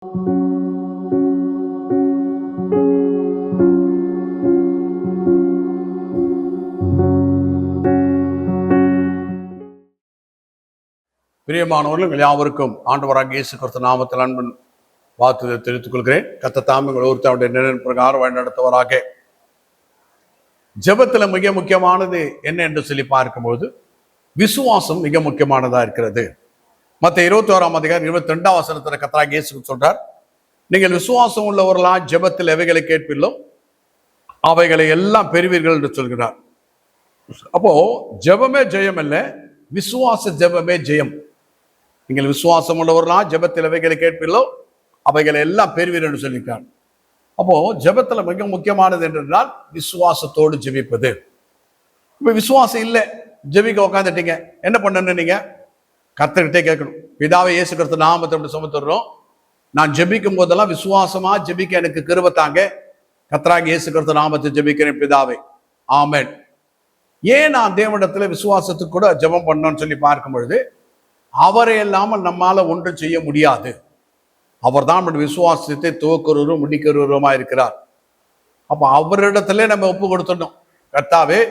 பிரியமானவர்கள் யாவருக்கும் ஆண்டவராகிய இயேசு கிறிஸ்து நாமத்தில் அன்பின் வாழ்த்துதலை தெரிவித்துக் கொள்கிறேன். கர்த்தர் தாமே உங்கள் ஒருத்தருடைய நிழலின் பிரகாரம் வழிநடத்துவராக. ஜெபத்துல மிக முக்கியமானது என்ன என்று சொல்லி பார்க்கும்போது விசுவாசம் மிக முக்கியமானதா இருக்கிறது. மத்த 21:22 கர்த்தராகிய இயேசு சொல்றார், நீங்கள் விசுவாசம் உள்ளவர்களா ஜெபத்தில் எவைகளை கேட்பீர்களோ அவைகளை எல்லாம் பெறுவீர்கள் என்று சொல்கிறார். அப்போ ஜெபமே ஜெயம் அல்ல, விசுவாச ஜெபமே ஜெயம். நீங்கள் விசுவாசம் உள்ளவர்களா ஜெபத்தில் எவைகளை கேட்பீர்களோ அவைகளை எல்லாம் பெறுவீர்கள் என்று சொல்லியிருக்கார். அப்போ ஜெபத்துல மிக முக்கியமானது என்றால் விசுவாசத்தோடு ஜெபிப்பது. இப்ப விசுவாசம் இல்லை, ஜெபிக்க உட்காந்துட்டீங்க, என்ன பண்ணணும்? நீங்க கர்த்தர்கிட்டே கேட்கணும். பிதாவை இயேசு கிறிஸ்து நாமத்தை அப்படி சுமத்துறோம், நான் ஜெபிக்கும் போதெல்லாம் விசுவாசமா ஜெபிக்க எனக்கு கிருபை தாங்க. கர்த்தராகிய இயேசு கிறிஸ்து நாமத்தை ஜெபிக்கிறேன் பிதாவை, ஆமென். ஏன் நான் தேவனிடத்துல விசுவாசத்துக்கு கூட ஜெபம் பண்ணணும்னு சொல்லி பார்க்கும் பொழுது அவரை இல்லாமல் நம்மால ஒன்றும் செய்ய முடியாது. அவர் தான் விசுவாசத்தை துவக்குறவரும் முடிக்கிறவருமா இருக்கிறார். அப்ப அவரிடத்துல நம்ம ஒப்பு கொடுத்துடணும். கர்த்தாவே,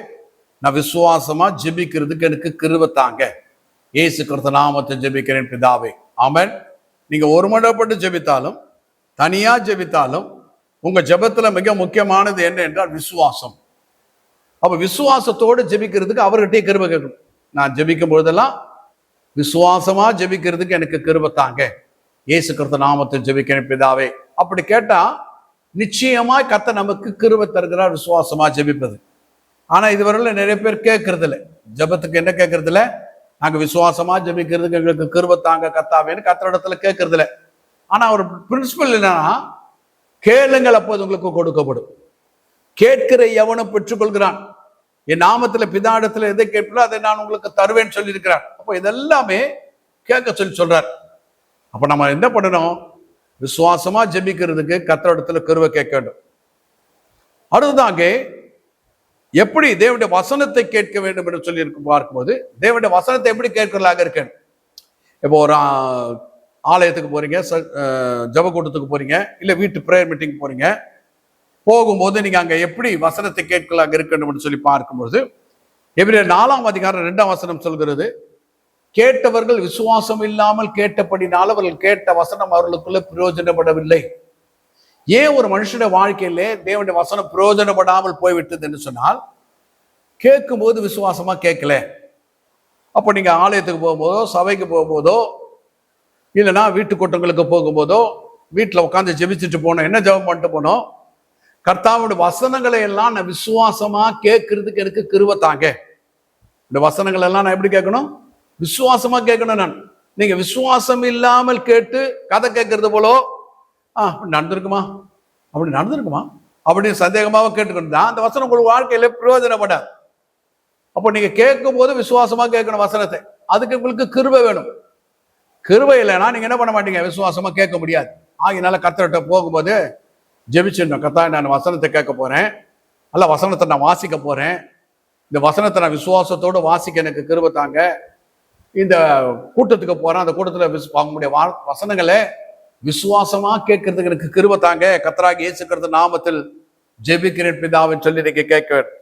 நான் விசுவாசமா ஜெபிக்கிறதுக்கு எனக்கு கிருபை தாங்க. இயேசு கிறிஸ்து நாமத்தை ஜெபிக்கிறேன் பிதாவே, ஆமென். நீங்க ஒருமனப்பட்டு ஜெபித்தாலும் தனியா ஜெபித்தாலும் உங்க ஜெபத்துல மிக முக்கியமானது என்ன என்றால் விசுவாசம். அப்ப விசுவாசத்தோடு ஜெபிக்கிறதுக்கு அவர்கிட்டயே கிருபை கேட்கணும். நான் ஜெபிக்கும் பொழுதெல்லாம் விசுவாசமா ஜெபிக்கிறதுக்கு எனக்கு கிருபை தாங்க. இயேசு கிறிஸ்து நாமத்தில் ஜெபிக்கிறேன் பிதாவே. அப்படி கேட்டா நிச்சயமாய் கர்த்தர் நமக்கு கிருபை தருகிறார் விசுவாசமா ஜெபிப்பது. ஆனா இதுவரையில நிறைய பேர் கேட்கறது இல்லை. ஜெபத்துக்கு என்ன கேட்கறது இல்லை? நாங்க விசுவாசமா ஜெபிக்கிறதுக்கு எங்களுக்கு கிருபை தாங்க கர்த்தாவேன்னு கர்த்தரிடத்துல கேட்கறது இல்லை. ஆனா ஒரு பிரின்சிபல் என்னன்னா, கேளுங்கள் அப்போது உங்களுக்கு கொடுக்கப்படும், கேட்கிற எவனும் பெற்றுக்கொள்கிறான், என் நாமத்துல பிதாடத்துல எதை கேட்போ அதை நான் உங்களுக்கு தருவேன்னு சொல்லியிருக்கிறார். அப்போ இதெல்லாமே கேட்க சொல்லி சொல்றார். அப்ப நம்ம என்ன பண்ணணும்? விசுவாசமா ஜெபிக்கிறதுக்கு கர்த்தரிடத்துல கிருபை கேட்க வேண்டும். அடுத்ததாக எப்படி தேவனுடைய வசனத்தை கேட்க வேண்டும் என்று சொல்லி பார்க்கும்போது தேவனுடைய வசனத்தை எப்படி கேட்கலாக இருக்கேன். இப்போ ஒரு ஆலயத்துக்கு போறீங்க, ஜெப கூட்டத்துக்கு போறீங்க, இல்ல வீட்டு பிரேயர் மீட்டிங் போறீங்க. போகும்போது நீங்க அங்க எப்படி வசனத்தை கேட்கலாக இருக்கணும் சொல்லி பார்க்கும்போது எபிரேயர் 4:2 சொல்கிறது, கேட்டவர்கள் விசுவாசம் இல்லாமல் கேட்டபடினால் அவர்கள் கேட்ட வசனம் அவர்களுக்குள்ள பிரயோஜனப்படவில்லை. ஏன் ஒரு மனுஷனுடைய வாழ்க்கையிலே தேவனுடைய வசனம் பிரயோஜனப்படாமல் போய்விட்டது என்று சொன்னால், கேட்கும் போது விசுவாசமா கேட்கல. அப்போ நீங்க ஆலயத்துக்கு போகும்போதோ சபைக்கு போகும்போதோ இல்லைன்னா வீட்டு கூட்டங்களுக்கு போகும்போதோ வீட்டுல உட்காந்து ஜெபிச்சுட்டு போனோம். என்ன ஜெபம் பண்ணிட்டு போனோம்? கர்த்தாவுடைய வசனங்களை எல்லாம் நான் விசுவாசமா கேட்கறதுக்கு எனக்கு கிருபை தாங்க. இந்த வசனங்கள் எல்லாம் நான் எப்படி கேட்கணும்? விசுவாசமா கேட்கணும். நான் நீங்க விசுவாசம் இல்லாமல் கேட்டு கதை கேட்கறது போலோ அப்படி நடந்திருக்குமா அப்படின்னு சந்தேகமாக கேட்டுக்கணும் தான் அந்த வசனம் உங்களுக்கு வாழ்க்கையில பிரயோஜனப்படாது. அப்போ நீங்க கேட்கும் போது விசுவாசமா கேட்கணும் வசனத்தை. அதுக்கு உங்களுக்கு கிருபை வேணும். கிருபை இல்லைன்னா நீங்க என்ன பண்ண மாட்டீங்க, விசுவாசமா கேட்க முடியாது. ஆகினால கர்த்தர்கிட்ட போகும்போது ஜெபிச்சிடணும். கர்த்தா, நான் வசனத்தை கேட்க போறேன், அல்ல வசனத்தை நான் வாசிக்க போறேன், இந்த வசனத்தை நான் விசுவாசத்தோடு வாசிக்க எனக்கு கிருபை தாங்க. இந்த கூட்டத்துக்கு போறேன், அந்த கூட்டத்துல அவங்களுடைய வசனங்களை விசுவாசமா கேட்கறதுக்கு எனக்கு கிருபை தாங்க. கர்த்தராகிய இயேசு கிறிஸ்து நாமத்தில் ஜெபிக்கிறேன் பிதாவின் சொல்லி நீங்க கேட்க வேண்டும்.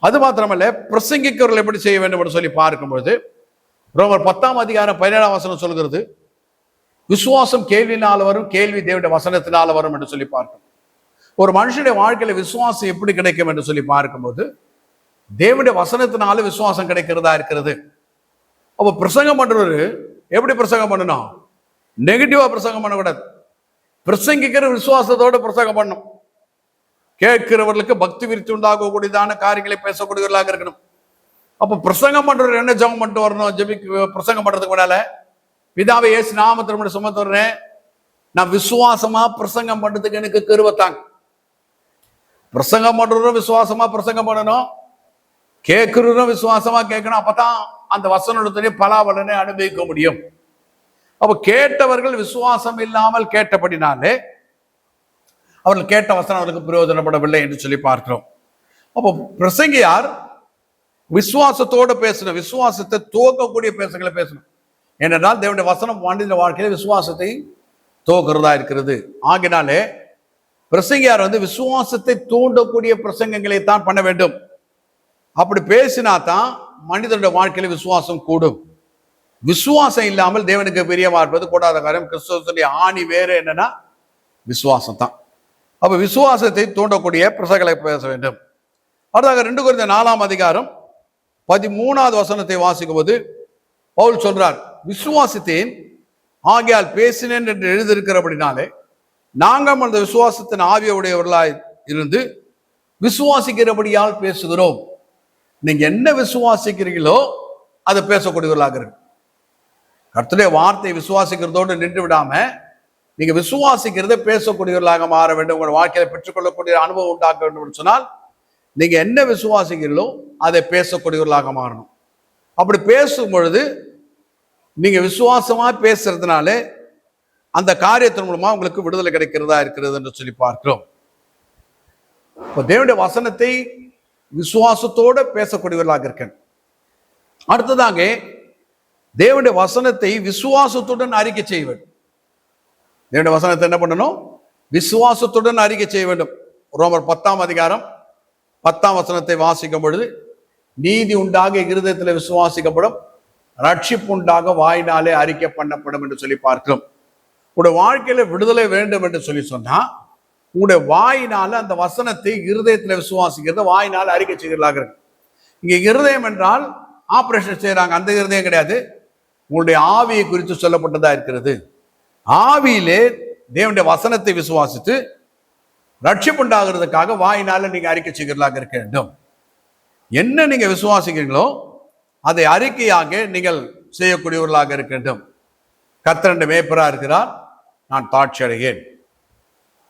அது மாத்திரமல்ல, பிரசங்கிக்கிறவர்கள் எப்படி செய்ய வேண்டும் என்று சொல்லி பார்க்கும்போது ரோமர் 10:17 சொல்கிறது, விசுவாசம் கேள்வினால வரும், கேள்வி தேவனுடைய வசனத்தினால வரும் என்று சொல்லி பார்க்கணும். ஒரு மனுஷனுடைய வாழ்க்கையில விசுவாசம் எப்படி கிடைக்கும் என்று சொல்லி பார்க்கும்போது தேவனுடைய வசனத்தினால விசுவாசம் கிடைக்கிறதா இருக்கிறது. அப்ப பிரசங்கம் பண்றவரு எப்படி பிரசங்கம் பண்ணணும்? நெகட்டிவா பிரசங்கம் பண்ணக்கூடாது. பிரசங்கிக்கிற விசுவாசத்தோட பிரசங்கம் பண்ணணும். கேட்கிறவர்களுக்கு பக்தி விருத்தி உண்டாகக்கூடியதான காரியங்களை பேசக்கூடியவர்களாக இருக்கணும். அப்ப பிரசங்கம் பண்றவர் என்ன ஜெபம் பண்ணிட்டு வரணும்? பிரசங்கம் பண்றதுக்கு முன்னால பிதாவை இயேசு நாமத்தில் சுமத்துறேன், நான் விசுவாசமா பிரசங்கம் பண்றதுக்கு எனக்கு கிருபை தாங்க. பிரசங்கம் பண்றவரும் விசுவாசமா பிரசங்கம் பண்ணணும், கேட்கிறவரும் விசுவாசமா கேட்கணும். அப்பதான் அந்த வசனத்துடைய பலாபலனை அனுபவிக்க முடியும். அப்ப கேட்டவர்கள் விசுவாசம் இல்லாமல் கேட்டபடினாலே அவர்கள் கேட்ட வசனம் அவர்களுக்கு பிரயோஜனப்படவில்லை என்று சொல்லி பார்க்கிறோம். அப்போ பிரசங்கியார் விசுவாசத்தோடு பேசணும், விசுவாசத்தை துவக்கக்கூடிய பேசுகளை பேசணும். ஏனென்றால் தேவனுடைய வசனம் மனித வாழ்க்கையில விசுவாசத்தை துவக்கிறதா இருக்கிறது. ஆகினாலே பிரசங்கியார் விசுவாசத்தை தூண்டக்கூடிய பிரசங்கங்களை தான் பண்ண வேண்டும். அப்படி பேசினா தான் மனிதனுடைய வாழ்க்கையில விசுவாசம் கூடும். விசுவாசம் இல்லாமல் தேவனுக்கு பிரியமா இருப்பது கூடாத காரியம். கிறிஸ்துவனுடைய ஆணி வேறு என்னன்னா விசுவாசம் தான். அப்ப விசுவாசத்தை தூண்டக்கூடிய பிரசங்களை பேச வேண்டும். அடுத்தாக 2 கொரிந்தியர் 4ஆம் அதிகாரம் 13வது வசனத்தை வாசிக்கும் போது பவுல் சொல்றார், விசுவாசித்தேன் ஆகையால் பேசினேன் என்று எழுதியிருக்கிறபடினாலே நாங்கள் அந்த விசுவாசத்தின் ஆவியுடையவர்களாய் இருந்து விசுவாசிக்கிறபடியால் பேசுகிறோம். நீங்க என்ன விசுவாசிக்கிறீங்களோ அதை பேசக்கூடியவர்களாக இருக்கு. கர்த்தருடைய வார்த்தை விசுவாசிக்கிறதோடு நின்று விடாம நீங்க விசுவாசிக்கிறத பேசக்கூடியவர்களாக மாற வேண்டும். உங்களோட வாழ்க்கையில பெற்றுக்கொள்ளக்கூடிய அனுபவம் உண்டாக்க வேண்டும் என்று சொன்னால் நீங்க என்ன விசுவாசிக்கிறீங்களோ அதை பேசக்கூடியவர்களாக மாறணும். அப்படி பேசும் பொழுது நீங்க விசுவாசமா பேசுறதுனால அந்த காரியத்தின் மூலமா உங்களுக்கு விடுதலை கிடைக்கிறதா இருக்கிறது என்று சொல்லி பார்க்கிறோம். இப்போ தேவனுடைய வசனத்தை விசுவாசத்தோட பேசக்கூடியவர்களாக இருக்கேன். அடுத்ததாக தேவனுடைய வசனத்தை விசுவாசத்துடன் அறிக்கை செய்ய வேண்டும். தேவனுடைய வசனத்தை என்ன பண்ணணும்? விசுவாசத்துடன் அறிக்கை செய்ய வேண்டும். ரோமர் 10ஆம் அதிகாரம் 10ஆம் வசனத்தை வாசிக்கும் பொழுது நீதி உண்டாக இருதயத்தில் விசுவாசிக்கப்படும், ரட்சிப்பு உண்டாக வாயினாலே அறிக்கை பண்ணப்படும் என்று சொல்லி பார்க்கிறோம். உங்களுடைய வாழ்க்கையில விடுதலை வேண்டும் என்று சொல்லி சொன்னா உங்களுடைய வாயினால அந்த வசனத்தை இருதயத்துல விசுவாசிக்கிறது, வாயினால அறிக்கை செய்கிறதாக இருக்கு. இங்க இருதயம் என்றால் ஆபரேஷன் செய்யறாங்க, அந்த இருதயம் கிடையாது. உங்களுடைய ஆவியை குறித்து சொல்லப்பட்டதா இருக்கிறது. ஆவியிலே தேவனுடைய வசனத்தை விசுவாசித்து ரட்சிப்புண்டாகிறதுக்காக வாயினால நீங்க அறிக்கை செய்கிறதாக இருக்க வேண்டும். என்ன நீங்க விசுவாசிக்கிறீங்களோ அதை அறிக்கையாக நீங்கள் செய்யக்கூடியவர்களாக இருக்க வேண்டும். கர்த்தர் மேய்ப்பரா இருக்கிறார், நான் தாட்சி அடையேன்.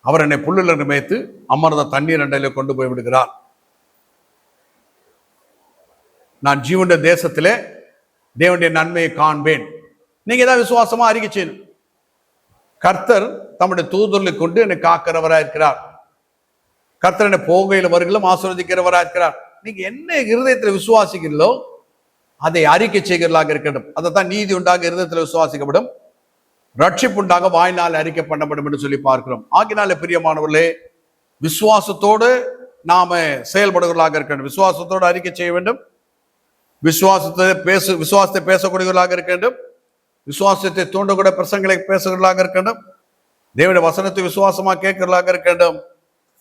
அவர் என்னை புல்லில் மேய்த்து அமர்ந்த தண்ணீர் அண்டையில கொண்டு போய் விடுகிறார். நான் ஜீவனுடைய தேசத்திலே தேவனுடைய நன்மையை காண்பேன். நீங்க தான் விசுவாசமா அறிக்கை செய்யணும். கர்த்தர் தம்முடைய தூதர்களை கொண்டு என்னை காக்கிறவராக இருக்கிறார். கர்த்தர் என்னை போகையில் வருகளும் ஆசீர்வதிக்கிறவராக இருக்கிறார். நீங்க என்ன இருதயத்தில் விசுவாசிக்கிறீர்களோ அதை அறிக்கை செய்கிறதாக இருக்கட்டும். அதைத்தான் நீதி உண்டாக இருதயத்தில் விசுவாசிக்கப்படும், ரட்சிப்பு உண்டாக வாயினால் அறிக்கை பண்ணப்படும் என்று சொல்லி பார்க்கிறோம். ஆகினால பிரியமானவர்களே, விசுவாசத்தோடு நாம செயல்படுவர்களாக இருக்க வேண்டும். விசுவாசத்தோடு அறிக்கை செய்ய வேண்டும். விசுவாசத்தை பேசக்கூடியவர்களாக இருக்க வேண்டும். விசுவாசத்தை தூண்டக்கூடிய பிரசங்களை பேசுகிறவர்களாக இருக்க வேண்டும். தேவனுடைய வசனத்தை விசுவாசமா கேட்கிறவர்களாக இருக்க வேண்டும்.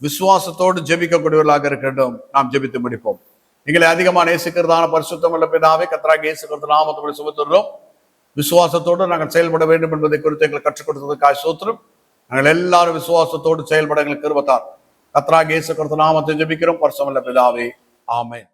விசுவாசத்தோடு ஜெபிக்கக்கூடியவர்களாக இருக்க வேண்டும். நாம் ஜெபித்து முடிப்போம். எங்களை அதிகமாக நேசிக்கிறதான பரிசுத்தம் உள்ள பிதாவே, கர்த்தராகிய இயேசு கிறிஸ்து நாமத்தில் சுமத்துகிறோம். விசுவாசத்தோடு நாங்கள் செயல்பட வேண்டும் என்பதை குறித்து எங்களை கற்றுக் கொடுத்ததுக்காக ஸ்தோத்திரம். நாங்கள் எல்லாரும் விசுவாசத்தோடு செயல்பட எங்களுக்கு கிருபை தாரும். கர்த்தராகிய இயேசு கிறிஸ்து நாமத்தில் ஜெபிக்கிறோம் பரிசுத்தம் உள்ள பிதாவே, ஆமென்.